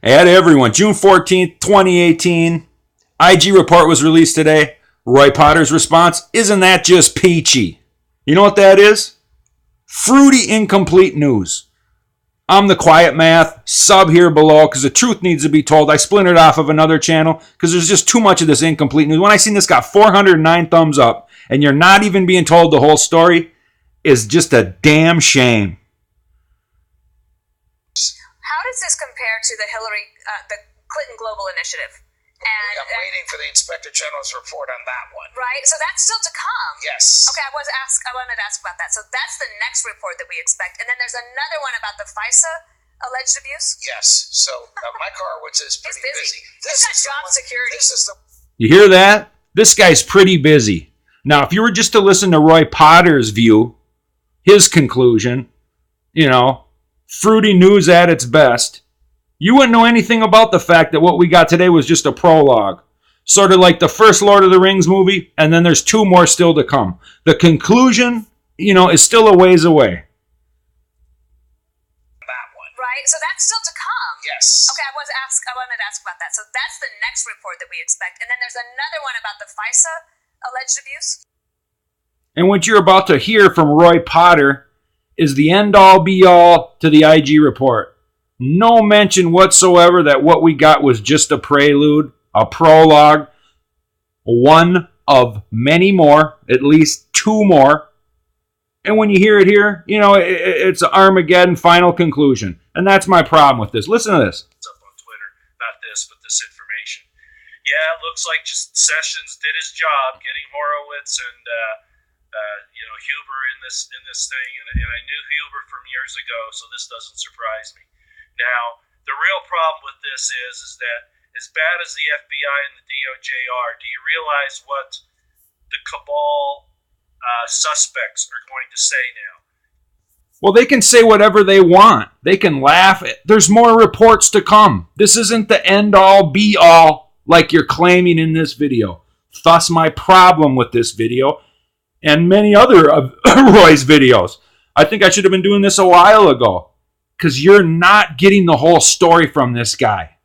Hey, everyone. June 14th, 2018. IG report was released today. Roy Potter's response, isn't that just peachy? You know what that is? Fruity, incomplete news. I'm the quiet math. Sub here below because the truth needs to be told. I splintered off of another channel because there's just too much of this incomplete news. When I seen this got 409 thumbs up and you're not even being told the whole story is just a damn shame. How does this compare to the the Clinton Global Initiative? And I'm waiting for the Inspector General's report on that one. Right, so that's still to come. Yes. Okay, I wanted to ask about that. So that's the next report that we expect, and then there's another one about the FISA alleged abuse. Yes. So Mike Horowitz is pretty busy. He's got job security. You hear that? This guy's pretty busy. Now, if you were just to listen to Roy Potter's view, his conclusion, fruity news at its best, you wouldn't know anything about the fact that what we got today was just a prologue. Sort of like the first Lord of the Rings movie, and then there's two more still to come. The conclusion, is still a ways away. That one. Right, so that's still to come. Yes. Okay, I wanted to ask about that. So that's the next report that we expect, and then there's another one about the FISA alleged abuse. And what you're about to hear from Roy Potter is the end-all, be-all to the IG report. No mention whatsoever that what we got was just a prelude, a prologue, one of many more, at least two more. And when you hear it here, it's an Armageddon final conclusion. And that's my problem with this. Listen to this. It's up on Twitter, not this, but this information. Yeah, it looks like just Sessions did his job, getting Horowitz and Huber in this thing, and I knew Huber from years ago, so this doesn't surprise me. Now, the real problem with this is that as bad as the FBI and the DOJ are, do you realize what the cabal suspects are going to say now? Well, they can say whatever they want. They can laugh. There's more reports to come. This isn't the end-all, be-all like you're claiming in this video. Thus, my problem with this video and many other of Roy's videos. I think I should have been doing this a while ago because you're not getting the whole story from this guy.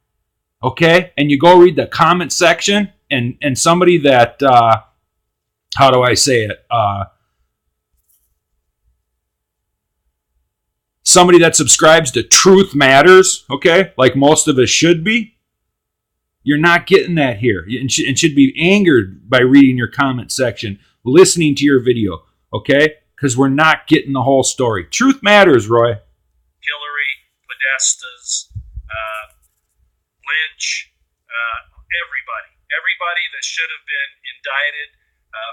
Okay? And you go read the comment section and somebody that, how do I say it? Somebody that subscribes to Truth Matters, okay? Like most of us should be. You're not getting that here and should be angered by reading your comment section, listening to your video, okay? Because we're not getting the whole story. Truth matters, Roy. Hillary, Podesta's, Lynch, everybody that should have been indicted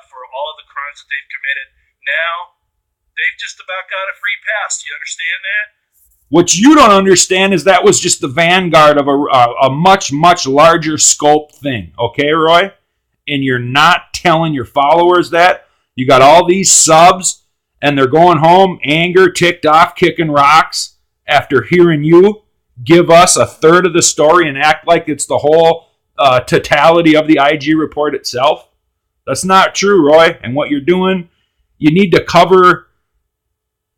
for all of the crimes that they've committed. Now, they've just about got a free pass. Do you understand that? What you don't understand is that was just the vanguard of a much, much larger scope thing. Okay, Roy? And you're not telling your followers that. You got all these subs, and they're going home, anger, ticked off, kicking rocks after hearing you give us a third of the story and act like it's the whole totality of the IG report itself. That's not true, Roy. And what you're doing, you need to cover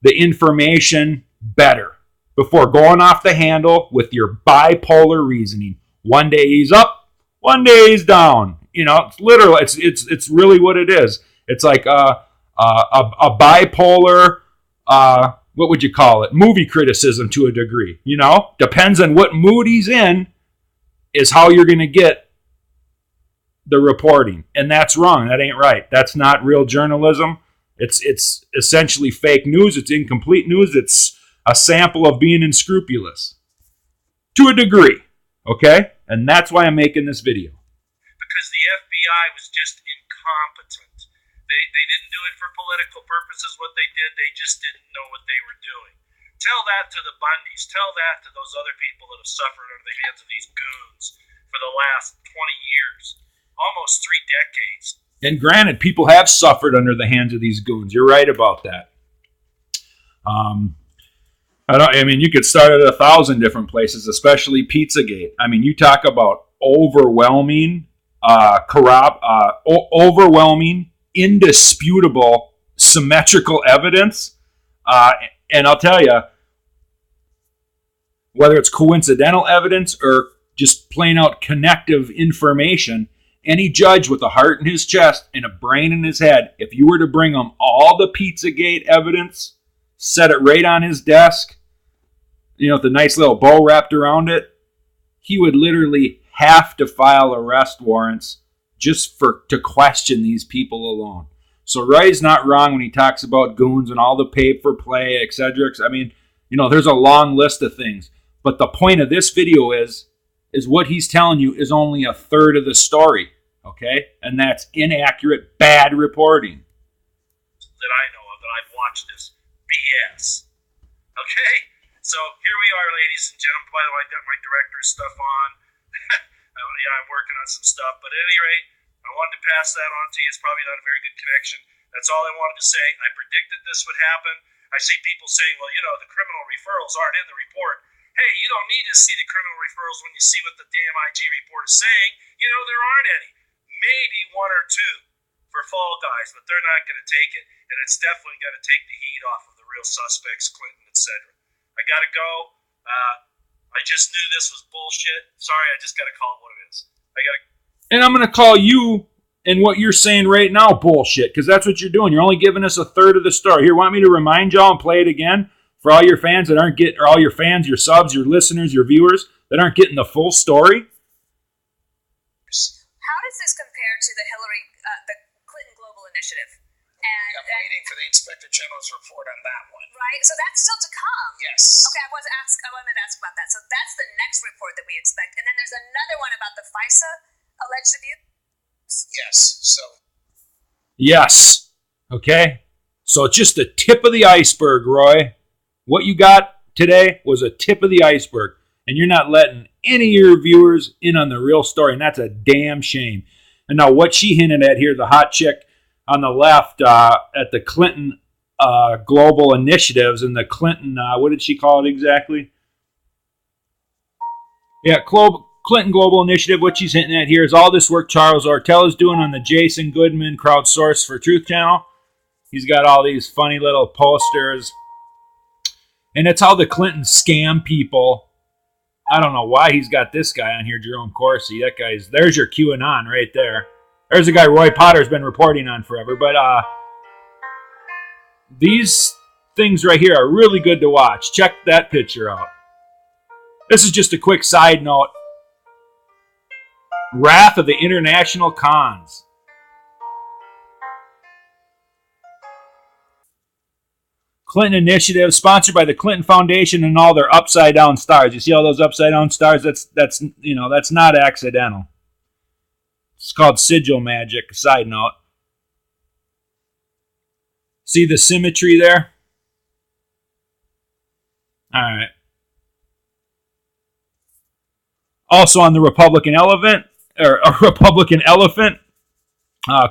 the information better before going off the handle with your bipolar reasoning. One day he's up, one day he's down. It's literal. It's really what it is. It's like a bipolar, what would you call it? Movie criticism to a degree. Depends on what mood he's in is how you're going to get the reporting. And that's wrong. That ain't right. That's not real journalism. It's essentially fake news. It's incomplete news. It's a sample of being unscrupulous to a degree. Okay? And that's why I'm making this video. Because the FBI was just incompetent. They didn't do it for political purposes. What they did, they just didn't know what they were doing. Tell that to the Bundys. Tell that to those other people that have suffered under the hands of these goons for the last 20 years. Almost 3 decades. And granted, people have suffered under the hands of these goons. You're right about that. You could start at 1,000 different places, especially Pizzagate. You talk about overwhelming, overwhelming, indisputable, symmetrical evidence. And I'll tell you, whether it's coincidental evidence or just plain out connective information, any judge with a heart in his chest and a brain in his head, if you were to bring him all the Pizzagate evidence, set it right on his desk, with a nice little bow wrapped around it, he would literally have to file arrest warrants just to question these people alone. So Roy's not wrong when he talks about goons and all the pay for play, etc. I mean, there's a long list of things. But the point of this video is what he's telling you is only a third of the story, okay? And that's inaccurate, bad reporting. That I know of, that I've watched this BS. Okay? So here we are, ladies and gentlemen. By the way, I've got my director's stuff on. I'm working on some stuff. But at any rate, I wanted to pass that on to you. It's probably not a very good connection. That's all I wanted to say. I predicted this would happen. I see people saying, well, the criminal referrals aren't in the report. Hey, you don't need to see the criminal referrals when you see what the damn IG report is saying. There aren't any. Maybe one or two for Fall Guys, but they're not going to take it. And it's definitely going to take the heat off of the real suspects, Clinton, etc. I got to go. I just knew this was bullshit. Sorry, I just got to call it what it is. And I'm going to call you and what you're saying right now bullshit, because that's what you're doing. You're only giving us a third of the story. Here, want me to remind y'all and play it again for all your fans that aren't getting, or all your fans, your subs, your listeners, your viewers that aren't getting the full story? How does this compare to the the Clinton Global Initiative? And I'm waiting for the Inspector General's report on that one. Right, so that's still to come. Yes. Okay, I wanted to ask about that. So that's the next report that we expect, and then there's another one about the FISA alleged abuse. Yes. So. Yes. Okay. So it's just the tip of the iceberg, Roy. What you got today was a tip of the iceberg, and you're not letting any of your viewers in on the real story, and that's a damn shame. And now what she hinted at here, the hot chick on the left at the Clinton Global Initiatives and the Clinton, what did she call it exactly? Yeah, Clinton Global Initiative, what she's hinting at here is all this work Charles Ortel is doing on the Jason Goodman Crowdsourced for Truth channel. He's got all these funny little posters. And it's how the Clinton scam people. I don't know why he's got this guy on here, Jerome Corsi. That guy's, there's your QAnon right there. There's a guy Roy Potter's been reporting on forever. But these things right here are really good to watch. Check that picture out. This is just a quick side note. Wrath of the International Cons. Clinton Initiative, sponsored by the Clinton Foundation and all their upside down stars. You see all those upside down stars? That's not accidental. It's called sigil magic. Side note. See the symmetry there? All right. Also on the Republican elephant,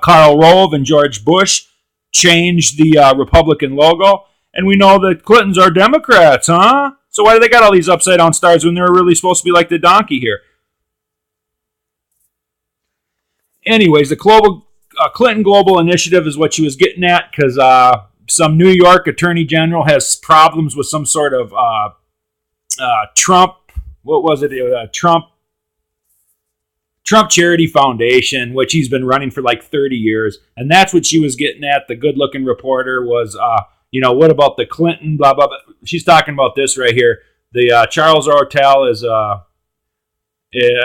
Karl Rove and George Bush changed the Republican logo. And we know that Clintons are Democrats, huh? So why do they got all these upside down stars when they're really supposed to be like the donkey here? Anyways, the Clinton Global Initiative is what she was getting at, because some New York Attorney General has problems with some sort of Trump. What was it? Trump Charity Foundation, which he's been running for like 30 years, and that's what she was getting at. The good-looking reporter was, what about the Clinton? Blah blah blah. She's talking about this right here. The Charles Ortel is, I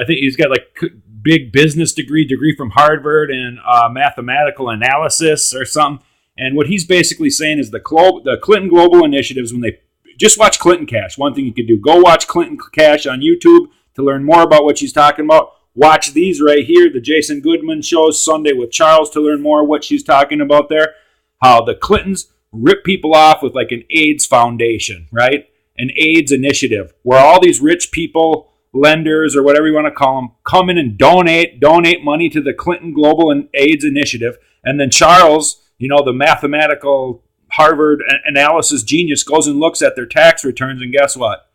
think he's got like big business degree from Harvard and mathematical analysis or something. And what he's basically saying is the Clinton Global Initiatives, when they just watch Clinton Cash. One thing you could do, go watch Clinton Cash on YouTube to learn more about what she's talking about. Watch these right here, the Jason Goodman shows Sunday with Charles, to learn more what she's talking about there. How the Clintons rip people off with like an AIDS foundation, right? An AIDS initiative, where all these rich people, lenders or whatever you want to call them, come in and donate money to the Clinton Global and AIDS Initiative. And then Charles, the mathematical Harvard analysis genius, goes and looks at their tax returns, and guess what?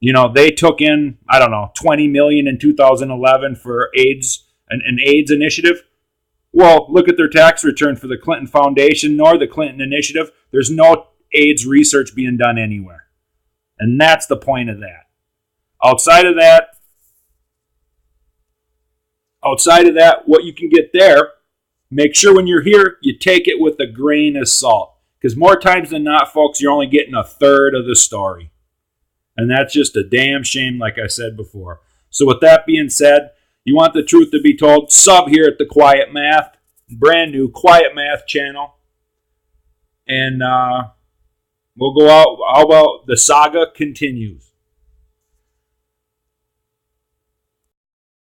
They took in, $20 million in 2011 for AIDS, an AIDS initiative. Well, look at their tax return for the Clinton Foundation nor the Clinton Initiative. There's no AIDS research being done anywhere. And that's the point of that. Outside of that, what you can get there, make sure when you're here, you take it with a grain of salt. Because more times than not, folks, you're only getting a third of the story. And that's just a damn shame, like I said before. So with that being said, you want the truth to be told, sub here at the Quiet Math, brand new Quiet Math channel. And we'll go out. How about the saga continues?